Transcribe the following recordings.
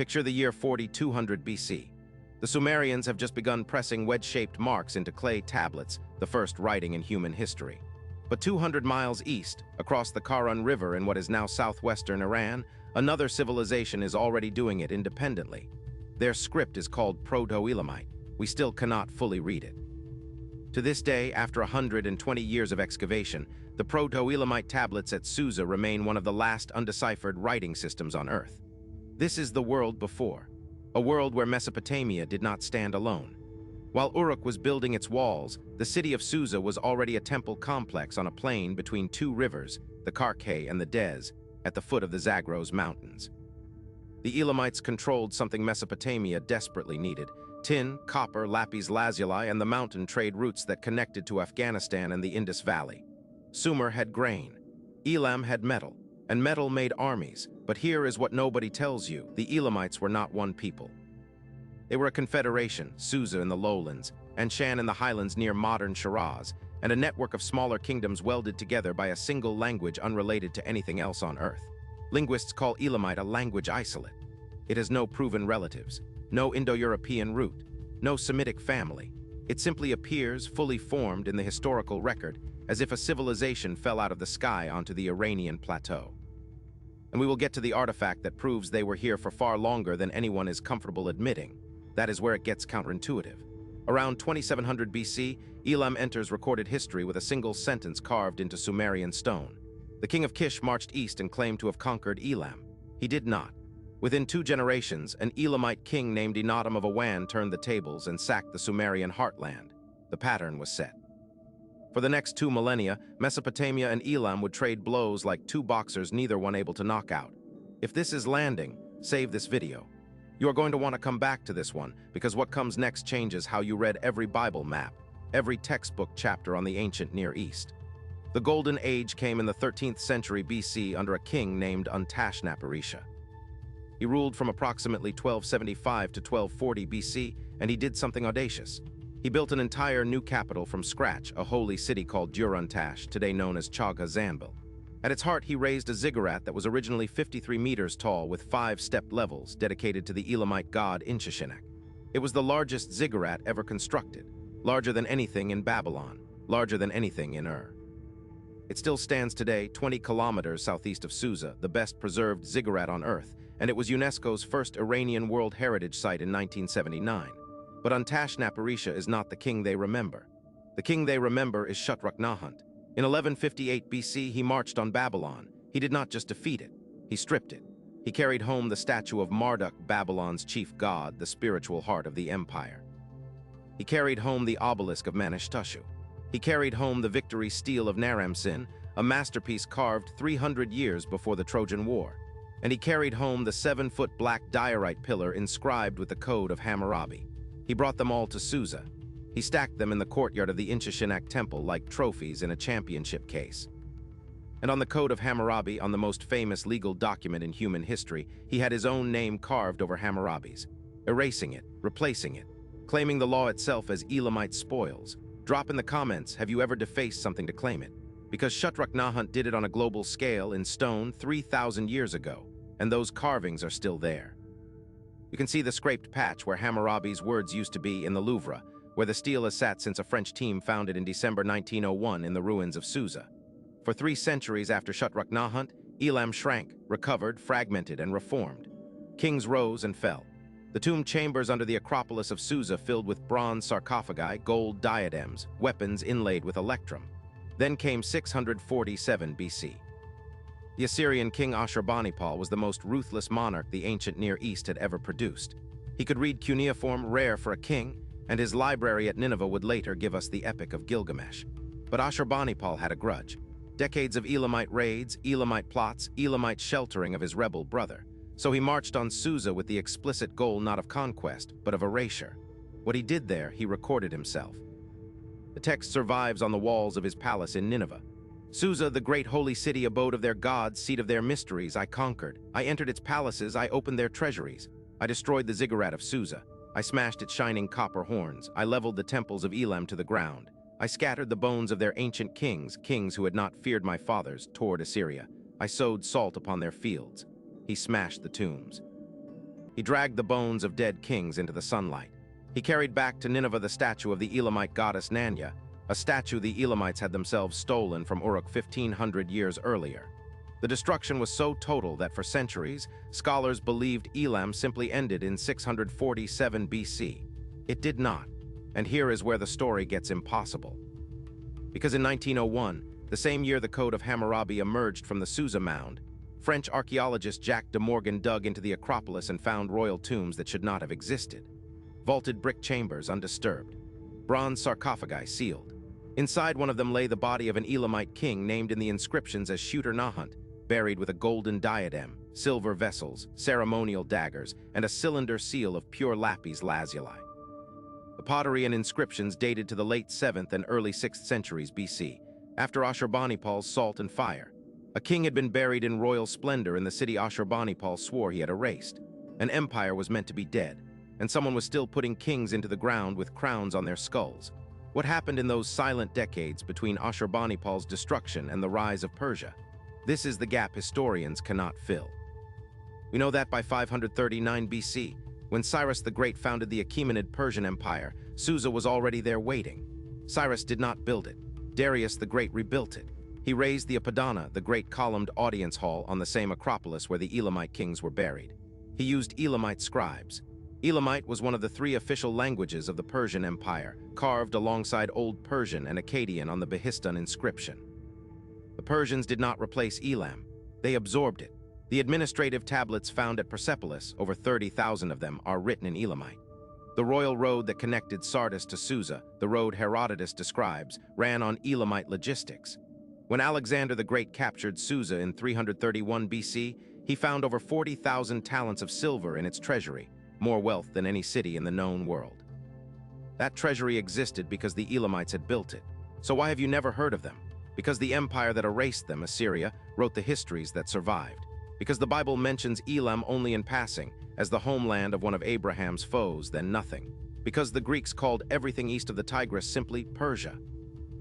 Picture the year 4200 BC. The Sumerians have just begun pressing wedge-shaped marks into clay tablets, the first writing in human history. But 200 miles east, across the Karun River in what is now southwestern Iran, another civilization is already doing it independently. Their script is called Proto-Elamite. We still cannot fully read it. To this day, after 120 years of excavation, the Proto-Elamite tablets at Susa remain one of the last undeciphered writing systems on Earth. This is the world before, a world where Mesopotamia did not stand alone. While Uruk was building its walls, the city of Susa was already a temple complex on a plain between two rivers, the Karkay and the Des, at the foot of the Zagros Mountains. The Elamites controlled something Mesopotamia desperately needed: tin, copper, lapis lazuli, and the mountain trade routes that connected to Afghanistan and the Indus Valley. Sumer had grain, Elam had metal, and metal made armies. But here is what nobody tells you: the Elamites were not one people. They were a confederation, Susa in the lowlands, and Shan in the highlands near modern Shiraz, and a network of smaller kingdoms welded together by a single language unrelated to anything else on Earth. Linguists call Elamite a language isolate. It has no proven relatives, no Indo-European root, no Semitic family. It simply appears fully formed in the historical record, as if a civilization fell out of the sky onto the Iranian plateau. And we will get to the artifact that proves they were here for far longer than anyone is comfortable admitting. That is where it gets counterintuitive. Around 2700 BC, Elam enters recorded history with a single sentence carved into Sumerian stone. The king of Kish marched east and claimed to have conquered Elam. He did not. Within 2 generations, an Elamite king named Enatum of Awan turned the tables and sacked the Sumerian heartland. The pattern was set. For the next 2 millennia, Mesopotamia and Elam would trade blows like 2 boxers, neither one able to knock out. If this is landing, save this video. You are going to want to come back to this one, because what comes next changes how you read every Bible map, every textbook chapter on the ancient Near East. The Golden Age came in the 13th century BC under a king named Untashnaparisha. He ruled from approximately 1275 to 1240 BC, and he did something audacious. He built an entire new capital from scratch, a holy city called Dur-Untash, today known as Chagha Zanbil. At its heart, he raised a ziggurat that was originally 53 meters tall with 5 stepped levels dedicated to the Elamite god Inshushinak. It was the largest ziggurat ever constructed, larger than anything in Babylon, larger than anything in Ur. It still stands today 20 kilometers southeast of Susa, the best preserved ziggurat on Earth, and it was UNESCO's first Iranian World Heritage Site in 1979. But Untashnaparisha is not the king they remember. The king they remember is Shutruk-Nahant. In 1158 BC, he marched on Babylon. He did not just defeat it, he stripped it. He carried home the statue of Marduk, Babylon's chief god, the spiritual heart of the empire. He carried home the obelisk of Manishtushu. He carried home the victory stele of Naram-Sin, a masterpiece carved 300 years before the Trojan War. And he carried home the 7-foot black diorite pillar inscribed with the code of Hammurabi. He brought them all to Susa. He stacked them in the courtyard of the Inshushinak temple like trophies in a championship case. And on the code of Hammurabi, on the most famous legal document in human history, he had his own name carved over Hammurabi's, erasing it, replacing it, claiming the law itself as Elamite spoils. Drop in the comments, have you ever defaced something to claim it? Because Shutruk-Nahant did it on a global scale in stone 3,000 years ago, and those carvings are still there. You can see the scraped patch where Hammurabi's words used to be in the Louvre, where the stele has sat since a French team found it in December 1901 in the ruins of Susa. For 3 centuries after Shutruk-Nahant, Elam shrank, recovered, fragmented, and reformed. Kings rose and fell. The tomb chambers under the Acropolis of Susa filled with bronze sarcophagi, gold diadems, weapons inlaid with electrum. Then came 647 BC. The Assyrian king Ashurbanipal was the most ruthless monarch the ancient Near East had ever produced. He could read cuneiform, rare for a king, and his library at Nineveh would later give us the Epic of Gilgamesh. But Ashurbanipal had a grudge. Decades of Elamite raids, Elamite plots, Elamite sheltering of his rebel brother. So he marched on Susa with the explicit goal not of conquest, but of erasure. What he did there, he recorded himself. The text survives on the walls of his palace in Nineveh. Susa, the great holy city, abode of their gods, seat of their mysteries, I conquered. I entered its palaces, I opened their treasuries. I destroyed the ziggurat of Susa. I smashed its shining copper horns. I leveled the temples of Elam to the ground. I scattered the bones of their ancient kings, kings who had not feared my fathers, toward Assyria. I sowed salt upon their fields. He smashed the tombs. He dragged the bones of dead kings into the sunlight. He carried back to Nineveh the statue of the Elamite goddess Nanya, a statue the Elamites had themselves stolen from Uruk 1500 years earlier. The destruction was so total that for centuries, scholars believed Elam simply ended in 647 BC. It did not, and here is where the story gets impossible. Because in 1901, the same year the Code of Hammurabi emerged from the Susa mound, French archaeologist Jacques de Morgan dug into the Acropolis and found royal tombs that should not have existed. Vaulted brick chambers undisturbed, bronze sarcophagi sealed. Inside one of them lay the body of an Elamite king named in the inscriptions as Shooter Nahant, buried with a golden diadem, silver vessels, ceremonial daggers, and a cylinder seal of pure lapis lazuli. The pottery and inscriptions dated to the late 7th and early 6th centuries BC, after Ashurbanipal's salt and fire. A king had been buried in royal splendor in the city Ashurbanipal swore he had erased. An empire was meant to be dead, and someone was still putting kings into the ground with crowns on their skulls. What happened in those silent decades between Ashurbanipal's destruction and the rise of Persia? This is the gap historians cannot fill. We know that by 539 BC, when Cyrus the Great founded the Achaemenid Persian Empire, Susa was already there waiting. Cyrus did not build it. Darius the Great rebuilt it. He raised the Apadana, the great columned audience hall on the same Acropolis where the Elamite kings were buried. He used Elamite scribes. Elamite was one of the 3 official languages of the Persian Empire, carved alongside Old Persian and Akkadian on the Behistun inscription. The Persians did not replace Elam. They absorbed it. The administrative tablets found at Persepolis, over 30,000 of them, are written in Elamite. The royal road that connected Sardis to Susa, the road Herodotus describes, ran on Elamite logistics. When Alexander the Great captured Susa in 331 BC, he found over 40,000 talents of silver in its treasury, more wealth than any city in the known world. That treasury existed because the Elamites had built it. So why have you never heard of them? Because the empire that erased them, Assyria, wrote the histories that survived. Because the Bible mentions Elam only in passing, as the homeland of one of Abraham's foes, then nothing. Because the Greeks called everything east of the Tigris simply Persia.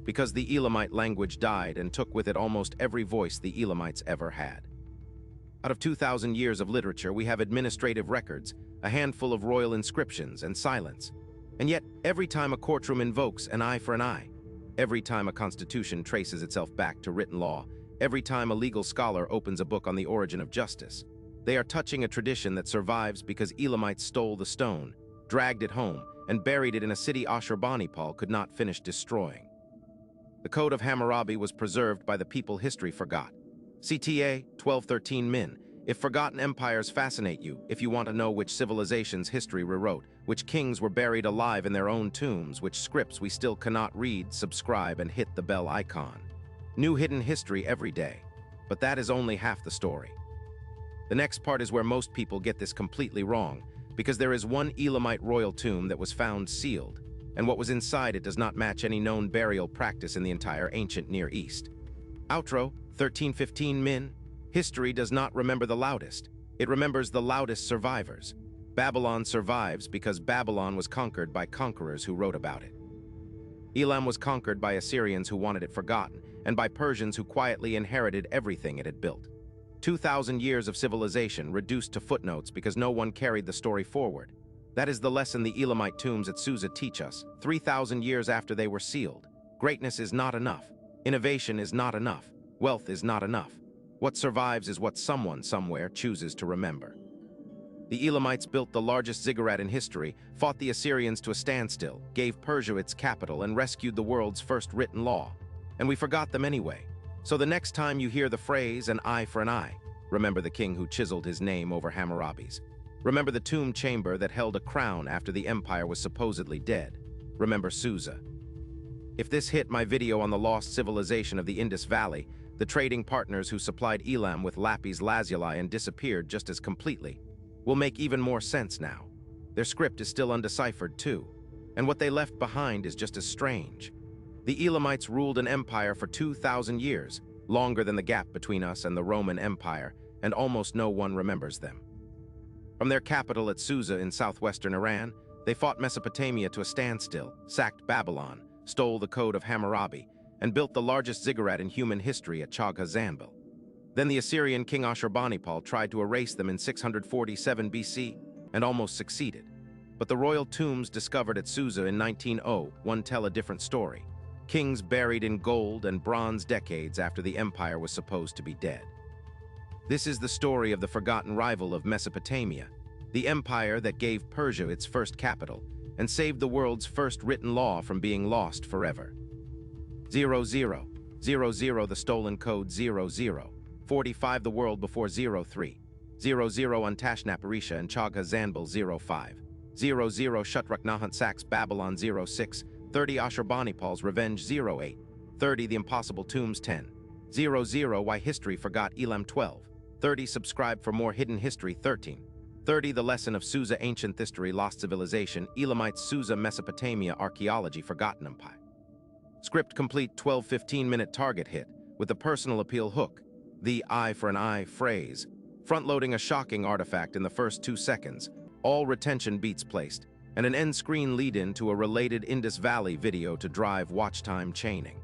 Because the Elamite language died and took with it almost every voice the Elamites ever had. Out of 2,000 years of literature, we have administrative records, a handful of royal inscriptions, and silence. And yet, every time a courtroom invokes an eye for an eye, every time a constitution traces itself back to written law, every time a legal scholar opens a book on the origin of justice, they are touching a tradition that survives because Elamites stole the stone, dragged it home, and buried it in a city Ashurbanipal could not finish destroying. The Code of Hammurabi was preserved by the people history forgot. CTA 1213 Min. If forgotten empires fascinate you, if you want to know which civilizations history rewrote, which kings were buried alive in their own tombs, which scripts we still cannot read, subscribe and hit the bell icon. New hidden history every day. But that is only half the story. The next part is where most people get this completely wrong, because there is one Elamite royal tomb that was found sealed, and what was inside it does not match any known burial practice in the entire ancient Near East. Outro 1315 Min. History does not remember the loudest. It remembers the loudest survivors. Babylon survives because Babylon was conquered by conquerors who wrote about it. Elam was conquered by Assyrians who wanted it forgotten, and by Persians who quietly inherited everything it had built. 2,000 years of civilization reduced to footnotes because no one carried the story forward. That is the lesson the Elamite tombs at Susa teach us, 3,000 years after they were sealed. Greatness is not enough. Innovation is not enough. Wealth is not enough. What survives is what someone somewhere chooses to remember. The Elamites built the largest ziggurat in history, fought the Assyrians to a standstill, gave Persia its capital, and rescued the world's first written law. And we forgot them anyway. So the next time you hear the phrase, an eye for an eye, remember the king who chiseled his name over Hammurabi's. Remember the tomb chamber that held a crown after the empire was supposedly dead. Remember Susa. If this hit my video on the lost civilization of the Indus Valley, the trading partners who supplied Elam with lapis lazuli and disappeared just as completely, will make even more sense now. Their script is still undeciphered too, and what they left behind is just as strange. The Elamites ruled an empire for 2,000 years, longer than the gap between us and the Roman Empire, and almost no one remembers them. From their capital at Susa in southwestern Iran, they fought Mesopotamia to a standstill, sacked Babylon, stole the Code of Hammurabi, and built the largest ziggurat in human history at Chagha-Zanbil. Then the Assyrian king Ashurbanipal tried to erase them in 647 BC, and almost succeeded. But the royal tombs discovered at Susa in 1901 tell a different story. Kings buried in gold and bronze decades after the empire was supposed to be dead. This is the story of the forgotten rival of Mesopotamia, the empire that gave Persia its first capital and saved the world's first written law from being lost forever. 00, 00 the stolen code 00, 45 the world before 03, 00 on Tashnapparisha and Chagha Zanbil 05, 00 Shutruk Nahant Saks Babylon 06, 30 Ashurbanipal's Revenge 08, 30 The Impossible Tombs 10, 00 Why History Forgot Elam 12, 30 Subscribe for More Hidden History 13, 30 The Lesson of Susa Ancient History Lost Civilization Elamites Susa Mesopotamia Archaeology Forgotten Empire. Script complete 12 15-minute target hit with a personal appeal hook, the eye for an eye phrase, front-loading a shocking artifact in the first 2 seconds, all retention beats placed, and an end screen lead-in to a related Indus Valley video to drive watch time chaining.